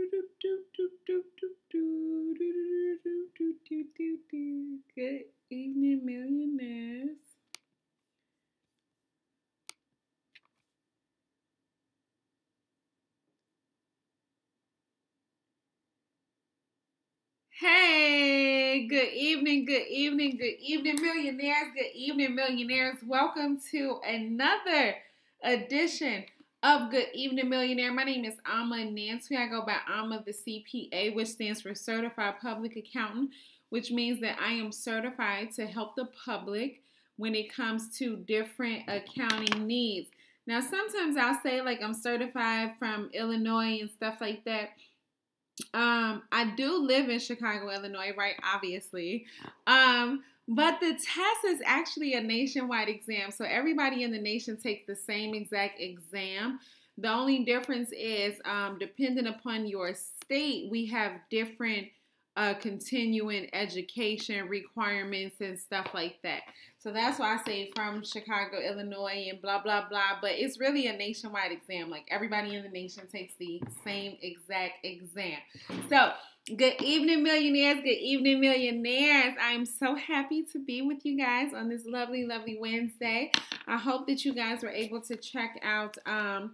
Good evening, millionaires. Hey, good evening, good evening, good evening, millionaires. Good evening, millionaires. Welcome to another edition of Good Evening Millionaire. My name is Amma Nancy. I go by AmmaTheCPA, which stands for Certified Public Accountant, which means that I am certified to help the public when it comes to different accounting needs. Now, sometimes I'll say like I'm certified from Illinois and stuff like that. I do live in Chicago, Illinois, right? Obviously. But the test is actually a nationwide exam. So everybody in the nation takes the same exact exam. The only difference is, depending upon your state, we have different continuing education requirements and stuff like that. So that's why I say from Chicago, Illinois, and blah, blah, blah. But it's really a nationwide exam. Like everybody in the nation takes the same exact exam. So good evening, millionaires. Good evening, millionaires. I'm so happy to be with you guys on this lovely, lovely Wednesday. I hope that you guys were able to check out our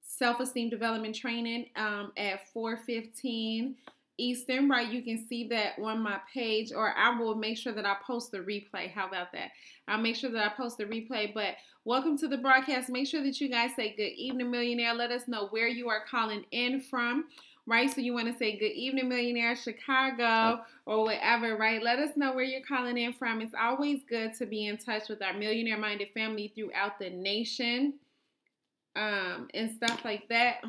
self-esteem development training at 4:15 Eastern, right? You can see that on my page, or I will make sure that I post the replay. How about that? I'll make sure that I post the replay. But welcome to the broadcast. Make sure that you guys say good evening, millionaire. Let us know where you are calling in from, right? So you want to say good evening, millionaire, Chicago, or whatever, right? Let us know where you're calling in from. It's always good to be in touch with our millionaire-minded family throughout the nation, and stuff like that.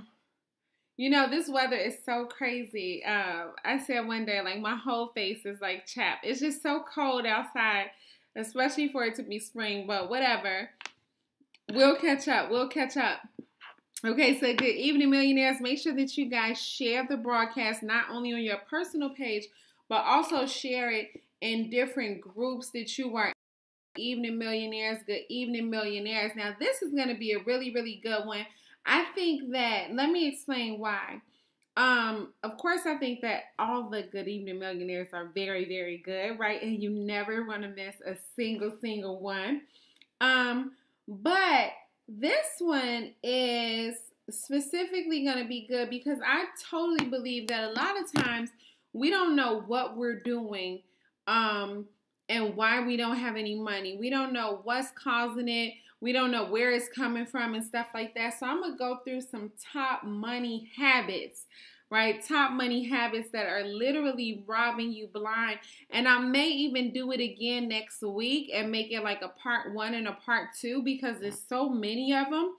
You know, this weather is so crazy. I said one day, like, my whole face is like chapped. It's just so cold outside, especially for it to be spring, but whatever. We'll catch up. We'll catch up. Okay, so good evening, millionaires. Make sure that you guys share the broadcast, not only on your personal page, but also share it in different groups that you are in. Good evening, millionaires. Good evening, millionaires. Now, this is going to be a really, really good one. I think that, let me explain why. Of course, I think that all the Good Evening Millionaires are very, very good, right? And you never want to miss a single one. But this one is specifically going to be good because I totally believe that a lot of times we don't know what we're doing, and why we don't have any money. We don't know what's causing it. We don't know where it's coming from and stuff like that. So I'm going to go through some top money habits, right? Top money habits that are literally robbing you blind. And I may even do it again next week and make it like a part 1 and a part 2 because there's so many of them.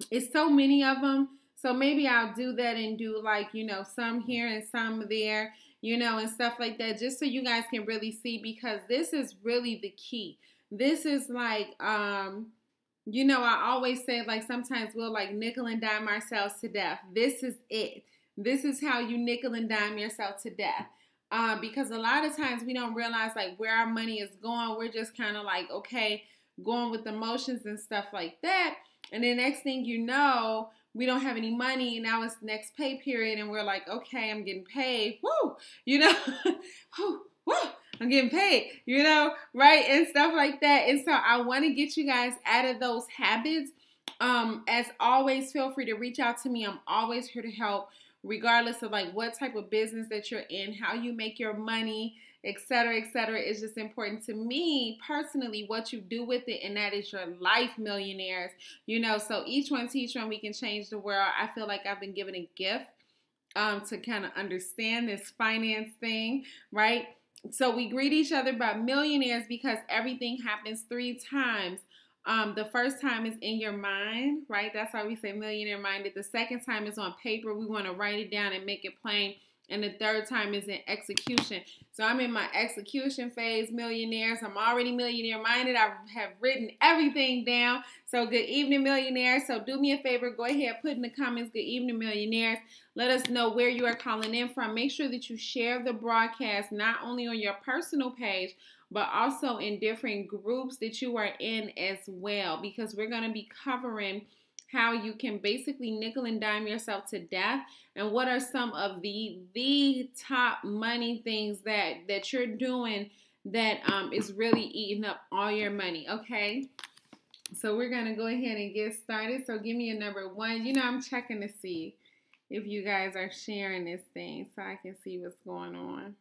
It's so many of them. So maybe I'll do that and do like, you know, some here and some there, you know, and stuff like that, just so you guys can really see, because this is really the key. This is like, you know, I always say, like, sometimes we'll like nickel and dime ourselves to death. This is it. This is how you nickel and dime yourself to death. Because a lot of times we don't realize like where our money is going. We're just kind of like, okay, going with the motions and stuff like that. And then next thing you know, we don't have any money. Now it's next pay period. And we're like, okay, I'm getting paid. Woo! You know, woo, woo. I'm getting paid, you know, right? And stuff like that. And so I want to get you guys out of those habits. As always, feel free to reach out to me. I'm always here to help, regardless of like what type of business that you're in, how you make your money, etc., etc. It's just important to me personally what you do with it, and that is your life, millionaires. You know, so each one teach one, we can change the world. I feel like I've been given a gift to kind of understand this finance thing, right? So we greet each other by millionaires because everything happens 3 times. The first time is in your mind, right? That's why we say millionaire minded. The second time is on paper. We want to write it down and make it plain. And the third time is in execution. So I'm in my execution phase, millionaires. I'm already millionaire minded. I have written everything down. So good evening, millionaires. So do me a favor. Go ahead, put in the comments, good evening, millionaires. Let us know where you are calling in from. Make sure that you share the broadcast, not only on your personal page, but also in different groups that you are in as well, because we're going to be covering how you can basically nickel and dime yourself to death, and what are some of the top money things that you're doing that is really eating up all your money. Okay, so we're gonna go ahead and get started. So give me a number one. You know, I'm checking to see if you guys are sharing this thing so I can see what's going on.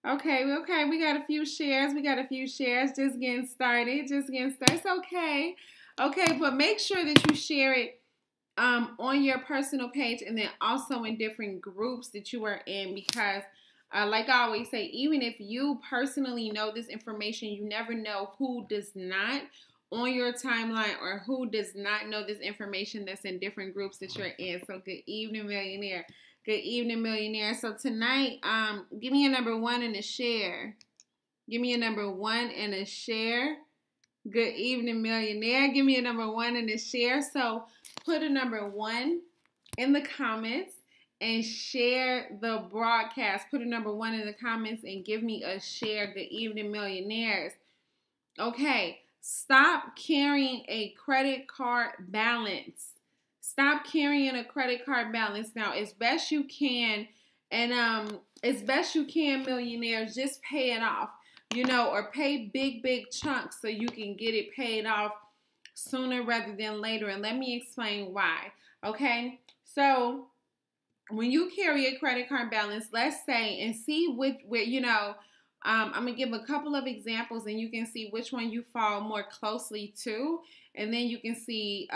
Okay, we got a few shares. Just getting started. It's okay. Okay, but make sure that you share it on your personal page and then also in different groups that you are in, because like I always say, even if you personally know this information, you never know who does not on your timeline or who does not know this information that's in different groups that you're in. So good evening, millionaire. Good evening, millionaire. So tonight, give me a number one and a share. Give me a number one and a share. Good evening, millionaire. Give me a number one and a share. So put a number one in the comments and share the broadcast. Put a number one in the comments and give me a share. Good evening, millionaires. Okay, stop carrying a credit card balance. Stop carrying a credit card balance now as best you can. And as best you can, millionaires, just pay it off. You know, or pay big chunks so you can get it paid off sooner rather than later. And let me explain why. Okay, so when you carry a credit card balance, let's say, and see where you know, I'm gonna give a couple of examples and you can see which one you fall more closely to, and then you can see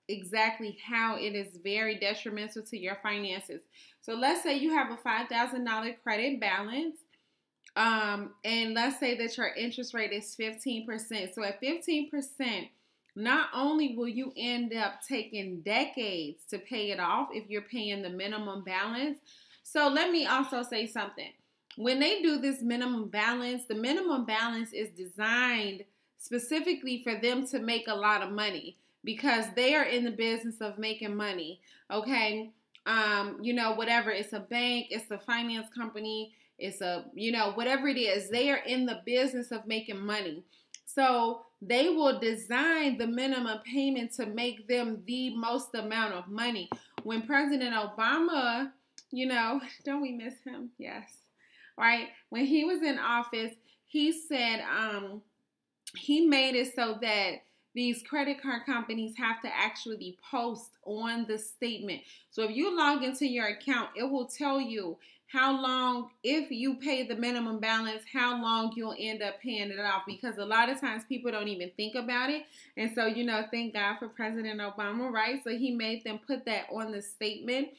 exactly how it is very detrimental to your finances. So let's say you have a $5,000 credit balance. And let's say that your interest rate is 15%. So at 15%, not only will you end up taking decades to pay it off if you're paying the minimum balance. So let me also say something. When they do this minimum balance, the minimum balance is designed specifically for them to make a lot of money because they are in the business of making money. Okay. You know, whatever, it's a bank, it's a finance company, it's a, you know, whatever it is, they are in the business of making money. So they will design the minimum payment to make them the most amount of money. When President Obama, you know, don't we miss him? Yes. Right. When he was in office, he said he made it so that these credit card companies have to actually post on the statement. So if you log into your account, it will tell you how long, if you pay the minimum balance, how long you'll end up paying it off, because a lot of times people don't even think about it. And so, you know, thank God for President Obama, right? So he made them put that on the statement.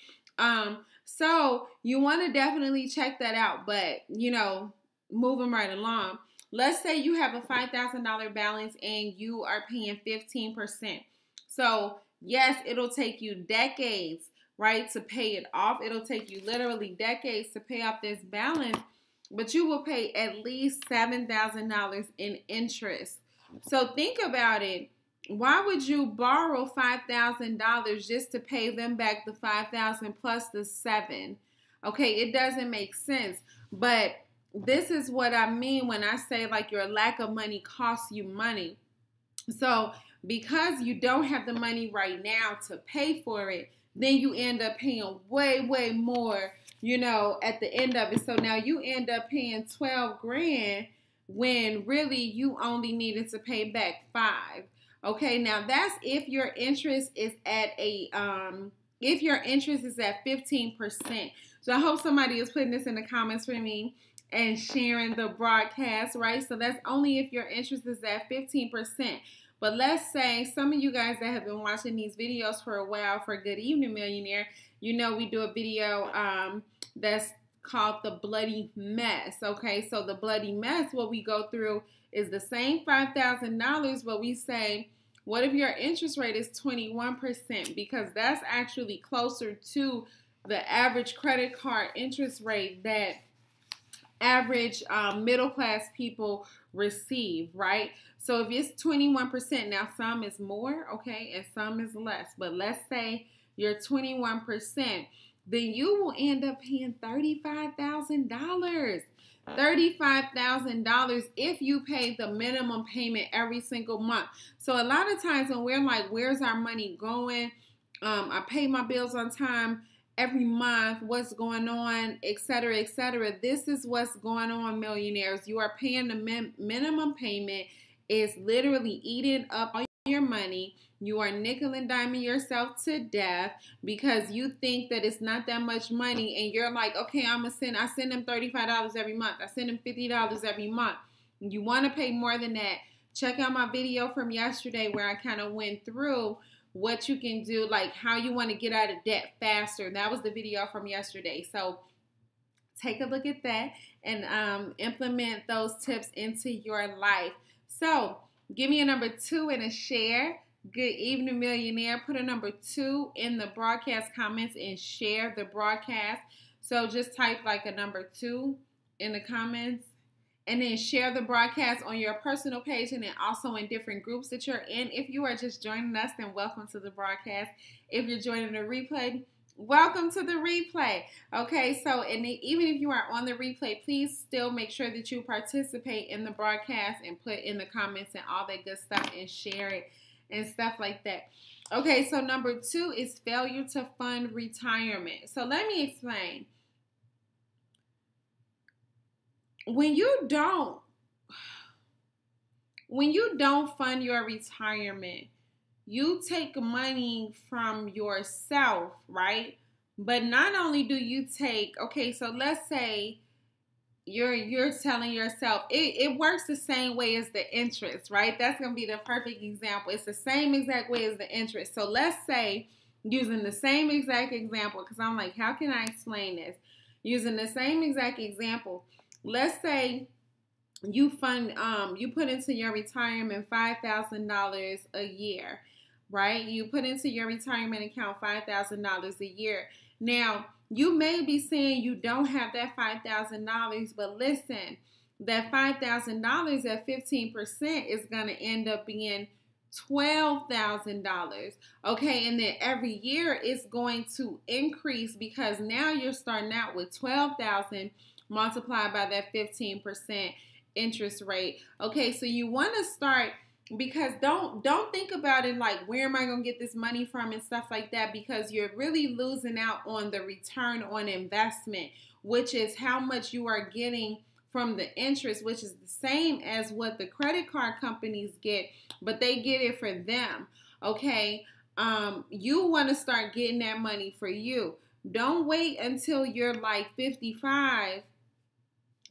So you want to definitely check that out, but, you know, moving right along. Let's say you have a $5,000 balance and you are paying 15%. So yes, it'll take you decades, right, to pay it off. It'll take you literally decades to pay off this balance, but you will pay at least $7,000 in interest. So think about it. Why would you borrow $5,000 just to pay them back the $5,000 plus the $7,000? Okay, it doesn't make sense. But this is what I mean when I say like your lack of money costs you money. So because you don't have the money right now to pay for it, then you end up paying way more, you know, at the end of it. So now you end up paying 12 grand when really you only needed to pay back 5. Okay, now that's if your interest is at if your interest is at 15%. So I hope somebody is putting this in the comments for me and sharing the broadcast, right? So that's only if your interest is at 15%. But let's say some of you guys that have been watching these videos for a while for Good Evening Millionaire, you know we do a video that's called The Bloody Mess, okay? So the bloody mess, what we go through is the same $5,000, but we say, what if your interest rate is 21%? Because that's actually closer to the average credit card interest rate that average middle class people receive, right? So if it's 21%, now some is more, okay, and some is less, but let's say you're 21%, then you will end up paying $35,000. $35,000 if you pay the minimum payment every single month. So a lot of times when we're like, where's our money going? I pay my bills on time every month. What's going on, etc., etc. This is what's going on, millionaires. You are paying the minimum payment. It's literally eating up all your money. You are nickel and diming yourself to death because you think that it's not that much money, and you're like, okay, I send them $35 every month. I send them $50 every month. You want to pay more than that. Check out my video from yesterday where I kind of went through what you can do, like how you want to get out of debt faster. That was the video from yesterday. So take a look at that and implement those tips into your life. So give me a number 2 and a share. Good evening, millionaire. Put a number 2 in the broadcast comments and share the broadcast. So just type like a number 2 in the comments and then share the broadcast on your personal page and then also in different groups that you're in. If you are just joining us, then welcome to the broadcast. If you're joining the replay, welcome to the replay. Okay, so and even if you are on the replay, please still make sure that you participate in the broadcast and put in the comments and all that good stuff and share it and stuff like that. Okay, so number 2 is failure to fund retirement. So let me explain. When you don't fund your retirement, you take money from yourself, right? But not only do you take, okay, so let's say you're telling yourself, it works the same way as the interest, right? That's going to be the perfect example. It's the same exact way as the interest. So let's say, using the same exact example, because I'm like, how can I explain this? Using the same exact example, let's say you put into your retirement $5,000 a year, right? You put into your retirement account $5,000 a year. Now, you may be saying you don't have that $5,000, but listen, that $5,000 at 15% is going to end up being $12,000. Okay, and then every year it's going to increase because now you're starting out with $12,000 multiplied by that 15% interest rate. Okay, so you want to start, because don't think about it like, where am I going to get this money from and stuff like that, because you're really losing out on the return on investment, which is how much you are getting from the interest, which is the same as what the credit card companies get, but they get it for them. Okay, you want to start getting that money for you. Don't wait until you're like 55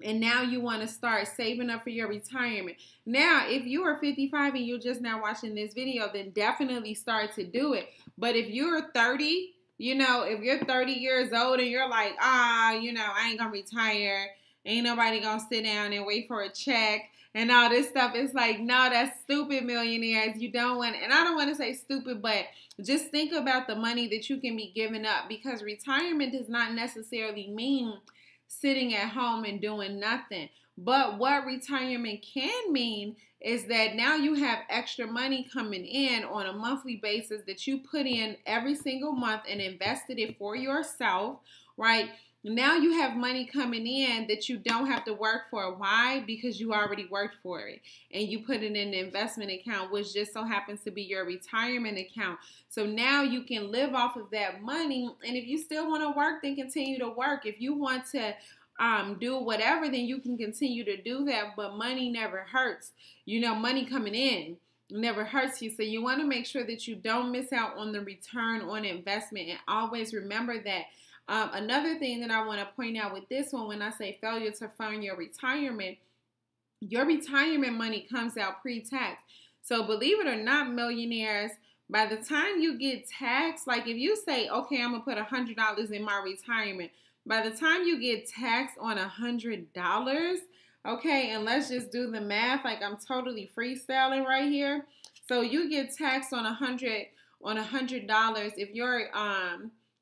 and now you want to start saving up for your retirement. Now, if you are 55 and you're just now watching this video, then definitely start to do it. But if you're 30, if you're 30 years old and you're like, I ain't going to retire. Ain't nobody going to sit down and wait for a check and all this stuff. It's like, no, that's stupid, millionaires. You don't want, and I don't want to say stupid, but just think about the money that you can be giving up, because retirement does not necessarily mean sitting at home and doing nothing. But what retirement can mean is that now you have extra money coming in on a monthly basis that you put in every single month and invested it for yourself, right? Now you have money coming in that you don't have to work for. Why? Because you already worked for it and you put it in the investment account, which just so happens to be your retirement account. So now you can live off of that money. And if you still want to work, then continue to work. If you want to do whatever, then you can continue to do that. But money never hurts. Money coming in never hurts you. So you want to make sure that you don't miss out on the return on investment. And always remember that. Another thing that I want to point out with this one, when I say failure to fund your retirement money comes out pre-tax. So believe it or not, millionaires, by the time you get taxed, like if you say, okay, I'm going to put $100 in my retirement, by the time you get taxed on $100, okay, and let's just do the math, like I'm totally freestyling right here. So you get taxed on $100 if you're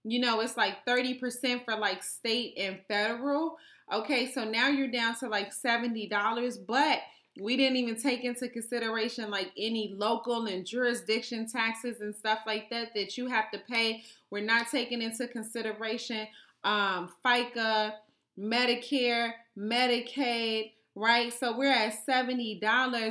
it's like 30% for like state and federal. Okay, so now you're down to like $70, but we didn't even take into consideration like any local and jurisdiction taxes and stuff like that you have to pay. We're not taking into consideration FICA, Medicare, Medicaid, right? So we're at $70.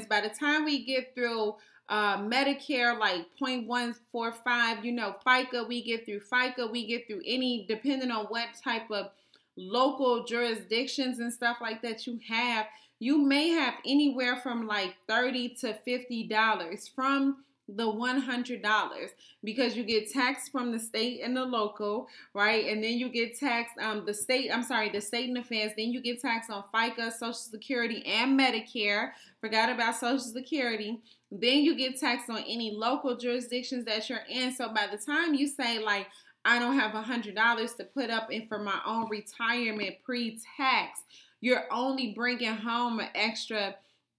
By the time we get through Medicare, like 0.145, you know, FICA, we get through FICA, we get through any, depending on what type of local jurisdictions and stuff like that you have, you may have anywhere from like $30 to $50 from the $100, because you get taxed from the state and the local, right? And then you get taxed the state and the feds. Then you get taxed on FICA, Social Security, and Medicare. Forgot about Social Security. Then you get taxed on any local jurisdictions that you're in. So by the time you say, like, I don't have $100 to put up in for my own retirement pre-tax, you're only bringing home an extra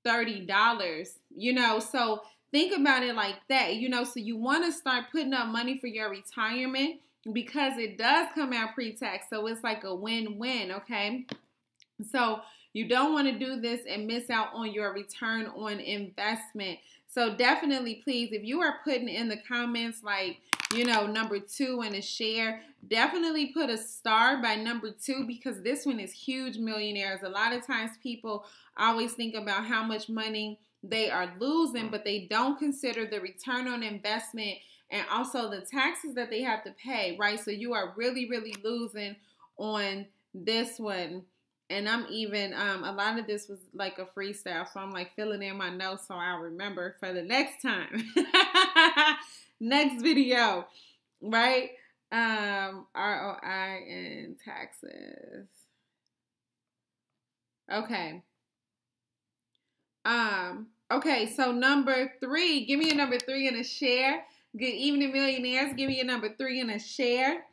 $30, you know? So think about it like that, you know? So you want to start putting up money for your retirement, because it does come out pre-tax. So it's like a win-win, okay? So you don't want to do this and miss out on your return on investment. So definitely, please, if you are putting in the comments, like, you know, number 2 and a share, definitely put a star by number 2, because this one is huge, millionaires. A lot of times people always think about how much money they are losing, but they don't consider the return on investment and also the taxes that they have to pay, right? So you are really, really losing on this one. And I'm even, a lot of this was like a freestyle, so I'm like filling in my notes so I'll remember for the next time. Next video, right? ROI and taxes. Okay. Okay, so number 3, give me a number 3 and a share. Good evening, millionaires. Give me a number 3 and a share.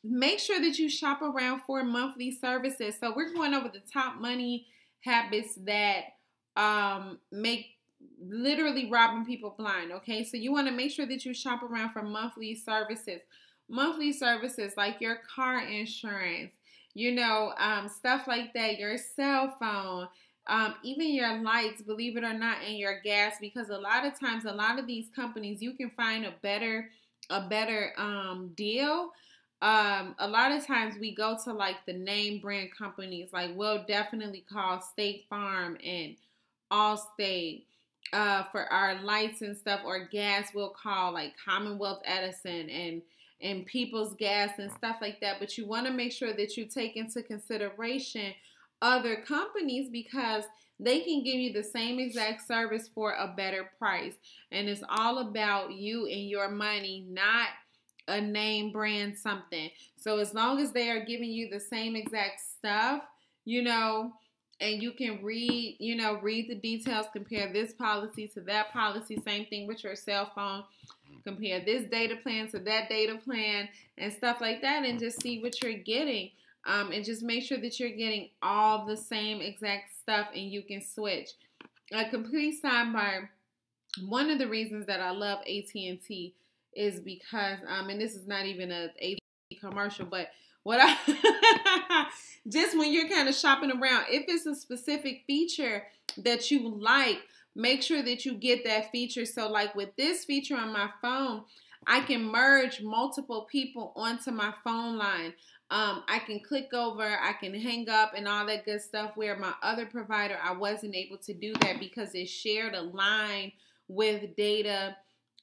Make sure that you shop around for monthly services. So we're going over the top money habits that make literally robbing people blind, okay? So you want to make sure that you shop around for monthly services. Monthly services like your car insurance, you know, stuff like that, your cell phone, even your lights, believe it or not, and your gas, because a lot of times, a lot of these companies, you can find a better deal. A lot of times we go to like the name brand companies, like we'll definitely call State Farm and Allstate for our lights and stuff, or gas we'll call like Commonwealth Edison and People's Gas and stuff like that. But you want to make sure that you take into consideration other companies, because they can give you the same exact service for a better price. And it's all about you and your money, not a name brand something. So as long as they are giving you the same exact stuff, you know, and you can read, you know, read the details, compare this policy to that policy, same thing with your cell phone, compare this data plan to that data plan and stuff like that, and just see what you're getting. And just make sure that you're getting all the same exact stuff and you can switch. A complete sidebar, one of the reasons that I love AT&T is because, and this is not even a AT&T commercial, but what I, just when you're kind of shopping around, if it's a specific feature that you like, make sure that you get that feature. So like with this feature on my phone, I can merge multiple people onto my phone line. I can click over, I can hang up and all that good stuff, where my other provider, I wasn't able to do that because it shared a line with data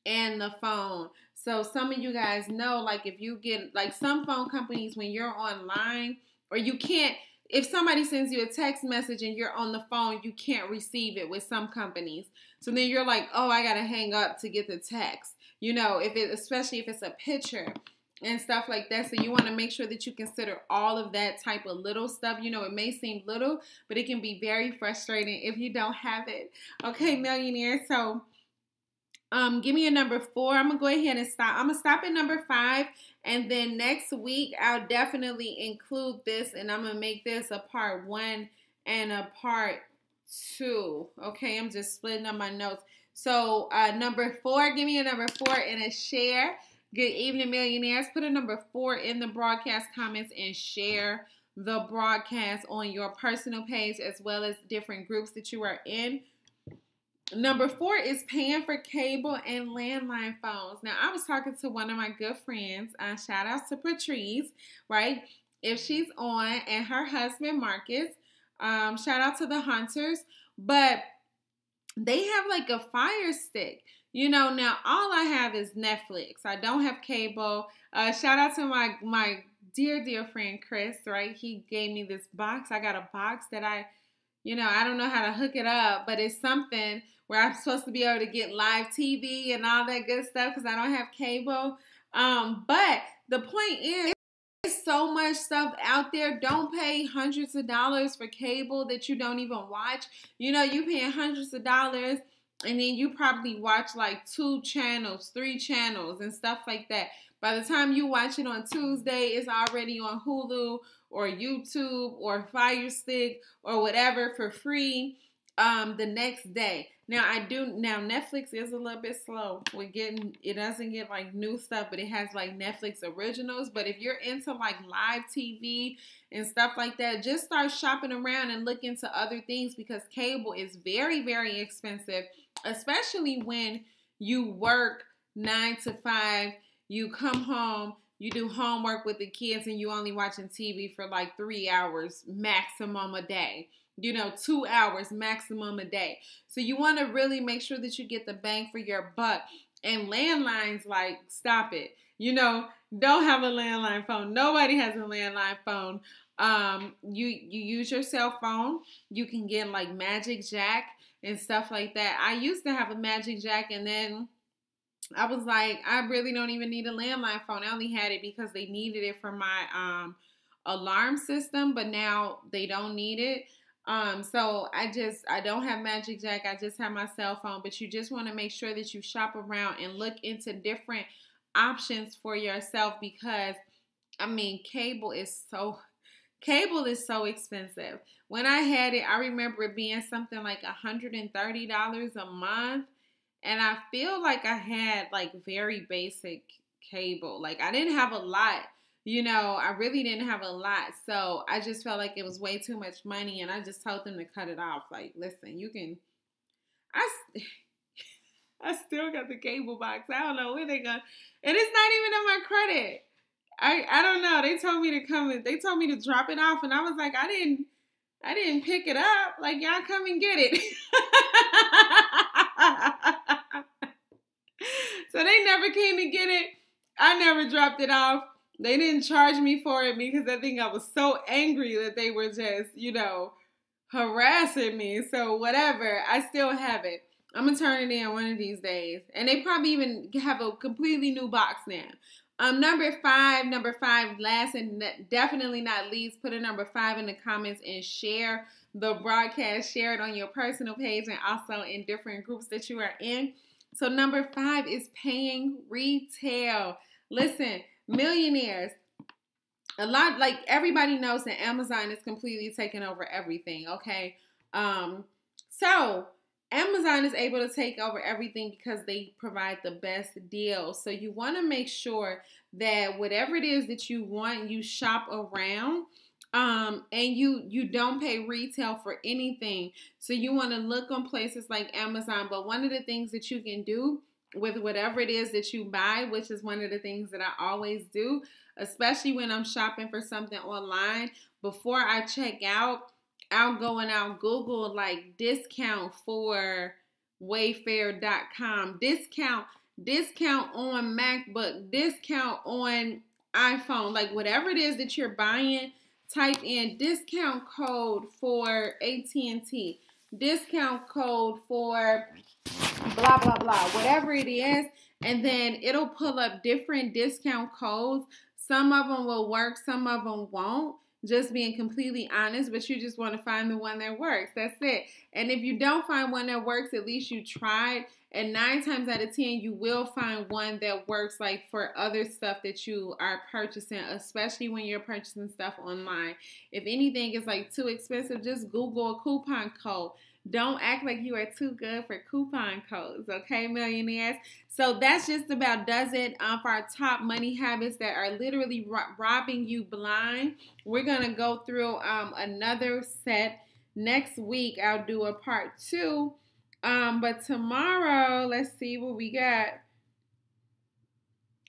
and the phone. So some of you guys know, like if you get, like some phone companies, when you're online, or you can't, if somebody sends you a text message and you're on the phone, you can't receive it with some companies. So then you're like, oh, I got to hang up to get the text. You know, especially if it's a picture and stuff like that. So you want to make sure that you consider all of that type of little stuff. You know, it may seem little, but it can be very frustrating if you don't have it. Okay, millionaire. So give me a number 4. I'm going to go ahead and stop. I'm going to stop at number 5. And then next week, I'll definitely include this. And I'm going to make this a part 1 and a part 2. Okay, I'm just splitting up my notes. So number 4, give me a number 4 and a share. Good evening, millionaires. Put a number 4 in the broadcast comments and share the broadcast on your personal page as well as different groups that you are in. Number 4 is paying for cable and landline phones. Now, I was talking to one of my good friends. Shout out to Patrice, right? if she's on, and her husband Marcus. Shout out to the Hunters, but they have like a Fire Stick. You know, now all I have is Netflix. I don't have cable. Shout out to my dear friend Chris, right? He gave me this box. I got a box that I don't know how to hook it up, but it's something where I'm supposed to be able to get live TV and all that good stuff because I don't have cable. But the point is, there's so much stuff out there. Don't pay hundreds of dollars for cable that you don't even watch. You know, you paying hundreds of dollars and then you probably watch like 2 channels, 3 channels and stuff like that. By the time you watch it on Tuesday, it's already on Hulu or YouTube or Fire Stick or whatever for free the next day. Now Netflix is a little bit slow with it doesn't get like new stuff, but it has like Netflix originals. But if you're into like live TV and stuff like that, just start shopping around and look into other things because cable is very, very expensive, especially when you work 9 to 5, you come home, you do homework with the kids, and you only watching TV for like 3 hours maximum a day. 2 hours maximum a day. So you want to really make sure that you get the bang for your buck. And landlines, like, stop it. Don't have a landline phone. Nobody has a landline phone. You use your cell phone. You can get like Magic Jack and stuff like that. I used to have a Magic Jack, and then I was like, I really don't even need a landline phone. I only had it because they needed it for my alarm system, but now they don't need it. So I don't have Magic Jack. I just have my cell phone, but you just want to make sure that you shop around and look into different options for yourself because, cable is so expensive. When I had it, I remember it being something like $130 a month. And I feel like I had like very basic cable. Like I didn't have a lot. I really didn't have a lot. So I just felt like it was way too much money. And I just told them to cut it off. Like, listen, I still got the cable box. I don't know where they go. And it's not even on my credit. I don't know. They told me they told me to drop it off. And I was like, I didn't pick it up. Like, y'all come and get it. So they never came to get it. I never dropped it off. They didn't charge me for it because I think I was so angry that they were just, harassing me. So whatever, I still have it. I'm going to turn it in one of these days. And they probably even have a completely new box now. Number five, last and definitely not least, put a number 5 in the comments and share the broadcast. Share it on your personal page and also in different groups that you are in. So number 5 is paying retail. Listen, millionaires, a lot, like everybody knows that Amazon is completely taking over everything, okay? So Amazon is able to take over everything because they provide the best deals. So you want to make sure that whatever it is that you want, you shop around. And you don't pay retail for anything. So you want to look on places like Amazon. But one of the things that you can do with whatever it is that you buy, which is one of the things that I always do, especially when I'm shopping for something online, before I check out, I'll go and I'll Google like discount for Wayfair.com, discount on MacBook, discount on iPhone, like whatever it is that you're buying. Type in discount code for AT&T, discount code for blah, blah, blah, whatever it is. And then it'll pull up different discount codes. Some of them will work, some of them won't. Just being completely honest, but you just want to find the one that works. That's it. And if you don't find one that works, at least you tried. And 9 times out of 10, you will find one that works like for other stuff that you are purchasing, especially when you're purchasing stuff online. If anything is like too expensive, just Google a coupon code. Don't act like you are too good for coupon codes, okay, millionaires? So that's just about does it for our top money habits that are literally robbing you blind. We're going to go through another set. Next week, I'll do a part 2. But tomorrow, let's see what we got.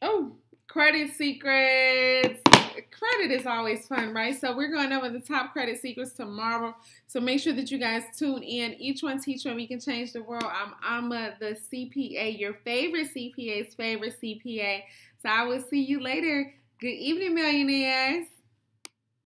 Oh, credit secrets. credit is always fun, right? So we're going over the top credit secrets tomorrow. So make sure that you guys tune in. Each one teach one, we can change the world. I'm Amma the CPA, your favorite CPA's favorite CPA. So I will see you later. Good evening, millionaires.